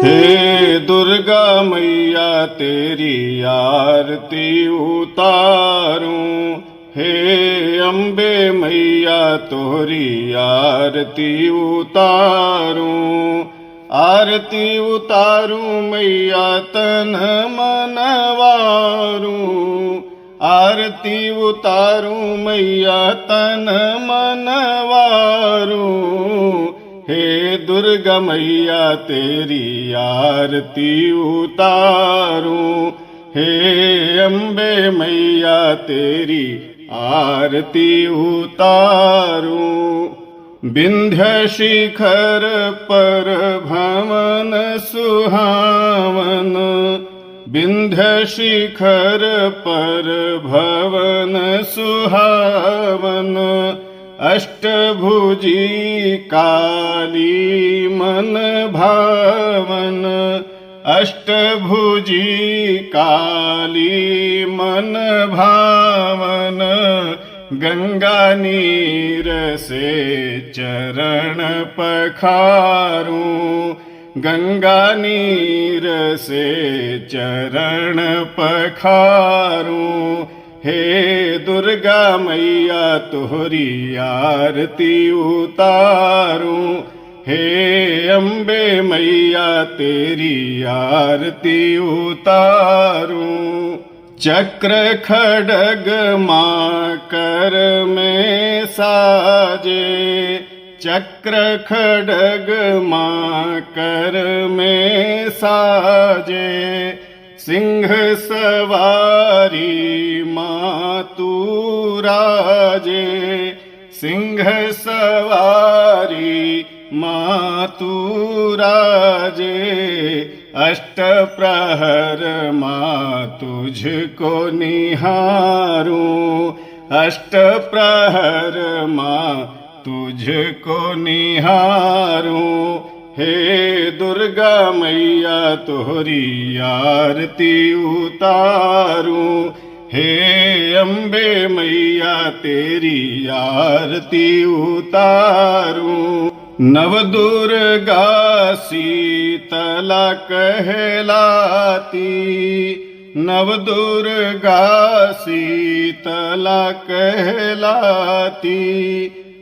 हे दुर्गा मैया तेरी आरती उतारूं, हे अम्बे मैया तोरी आरती उतारूं। आरती उतारूं मैया तन मन वारूं, आरती उतारूं मैया तन मन वारूं। हे दुर्गा मैया तेरी आरती उतारूं, हे अम्बे मैया तेरी आरती उतारूं। विंध्य शिखर पर भवन सुहावन, विंध्य शिखर पर भवन सुहावन। अष्टभुजी काली मन भावन, अष्टभुजी काली मन भावन। गंगा नीर से चरण पखारूं, गंगा नीर से चरण पखारूं। हे दुर्गा मैया तोहरी आरती उतारूं, हे अम्बे मैया तेरी आरती उतारूं। चक्र खड्ग माकर में साजे, चक्र खड्ग माकर में साजे। सिंह सवारी मातू राजे, सिंह सवारी मातू राजे। अष्ट प्रहर माँ तुझको निहारूं, अष्ट प्रहर माँ तुझको निहारूं। हे दुर्गा मैया तोहरी आरती उतारूं, हे अम्बे मैया तेरी आरती उतारूं। नव दुर्गा शीतला कहलाती, नव दुर्गा शीतला कहलाती।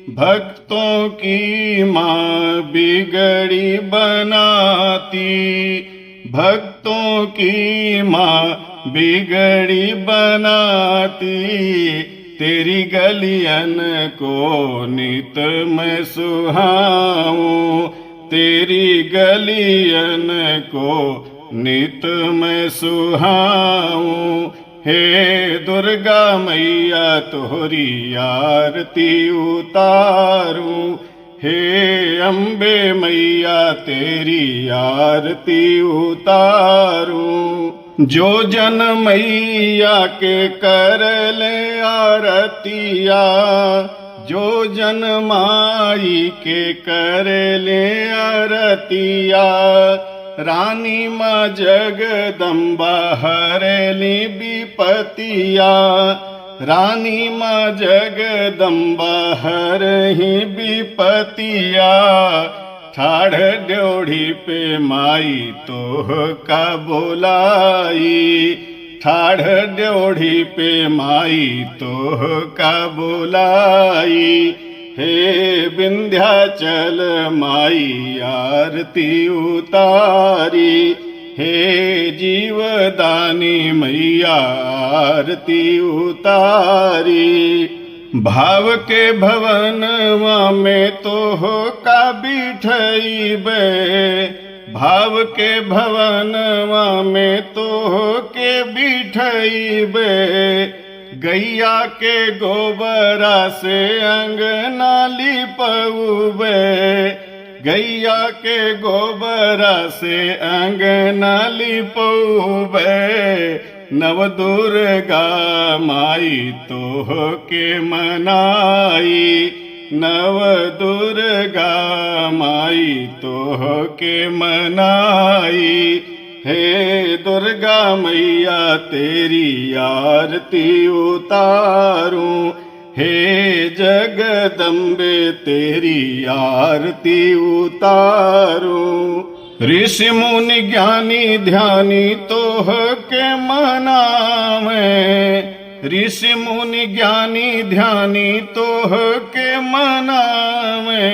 भक्तों की माँ बिगड़ी बनाती, भक्तों की माँ बिगड़ी बनाती। तेरी गलियन को नित मैं सुहाऊं, तेरी गलियन को नित मैं सुहाऊं। हे दुर्गा मैया तोहरी आरती उतारूं, हे अम्बे मैया तेरी आरती उतारूं। जो जन मैया के कर ले आरतिया, जो जन माई के कर ले आरतिया। रानी माँ जगदम्बा हरेली विपतिया, रानी माँ जगदम्बा हरही विपतिया। ठाढ़ ड्योढ़ी पे माई तोह का बोलाई, ठाढ़ ड्योढ़ी पे माई तोह का बोलाई। हे विंध्याचल माई आरती उतारी, हे जीवदानी मैया आरती उतारी। भाव के भवनवा में तोह का बिठइबे, भाव के भवनवा में तोह के बिठइबे। गैया के गोबरा से अंगना लिपउबे, गैया के गोबरा से अंगना लिपउबे। नव दुर्गा माई तोह के मनाई, नव दुर्गा माई तोह के मनाई। हे दुर्गा मैया तेरी आरती उतारूं, हे जगदम्बे तेरी आरती उतारूं। ऋषि मुनि ज्ञानी ध्यानी तोह के मनावे, ऋषि मुनि ज्ञानी ध्यानी तोह के मनावे।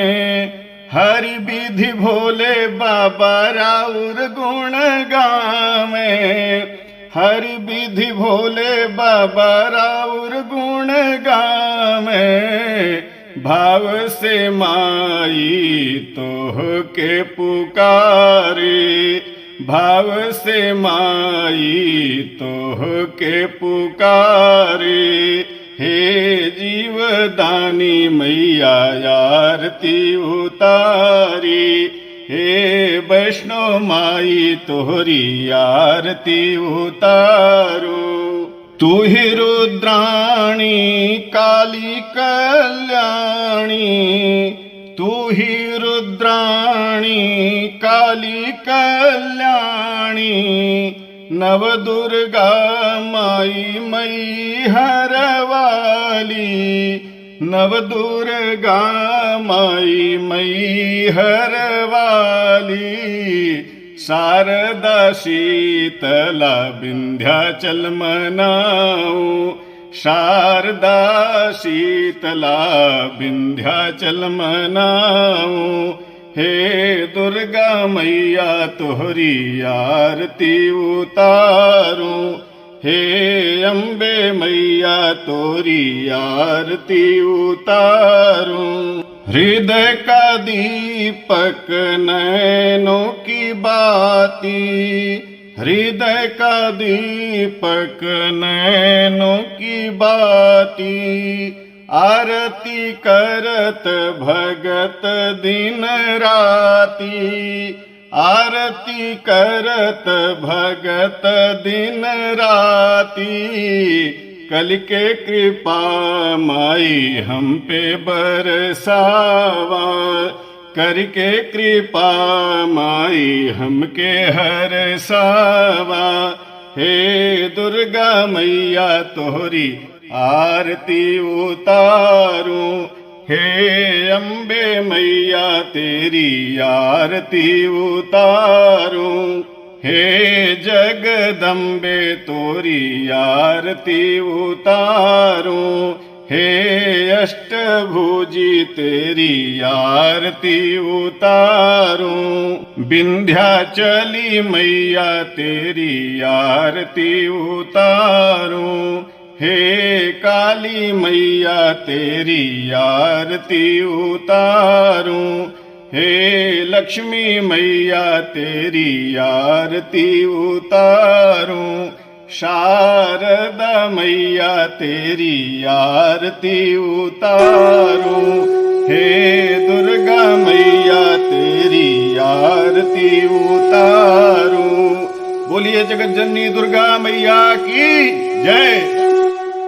हरि विधि भोले बाबा राउर गुण गावे, हरि विधि भोले बाबा राउर गुण गावे। भाव से माई तोह के पुकारे, भाव से माई तोह के पुकारे। हे जीवदानी मैया आरती उतारी, हे वैष्णो माई तोहरी आरती उतारू। तू ही रुद्राणी काली कल्याणी, तू ही रुद्राणी काली कल्याणी। नवदुर्गा माई मई हरवाली, नवदुर्गा माई मई हरवाली। शारदा शीतला विंध्याचल मनाऊं, शारदा शीतला विंध्याचल मनाऊं। हे दुर्गा मैया तोहरी आरती उतारूं, हे अम्बे मैया तोरी आरती उतारूं। हृदय का दीपक नैनों की बाती, हृदय का दीपक नैनों की बाती। आरती करत भगत दिन राती, आरती करत भगत दिन राती। कल के कृपा माई हम पे बरसावा, करके कृपा माई हमके हरसावा। हे दुर्गा मैया तोहरी आरती उतारूं, हे अम्बे मैया तेरी आरती उतारूं। हे जगदम्बे तोरी आरती उतारूं, हे अष्टभुजी तेरी आरती उतारूं। विंध्याचली मैया तेरी आरती उतारूं, हे काली मैया तेरी आरती उतारूं। हे लक्ष्मी मैया तेरी आरती उतारूं, शारदा मैया तेरी आरती उतारूं। हे दुर्गा मैया तेरी आरती उतारूं। बोलिए जगत जननी दुर्गा मैया की जय।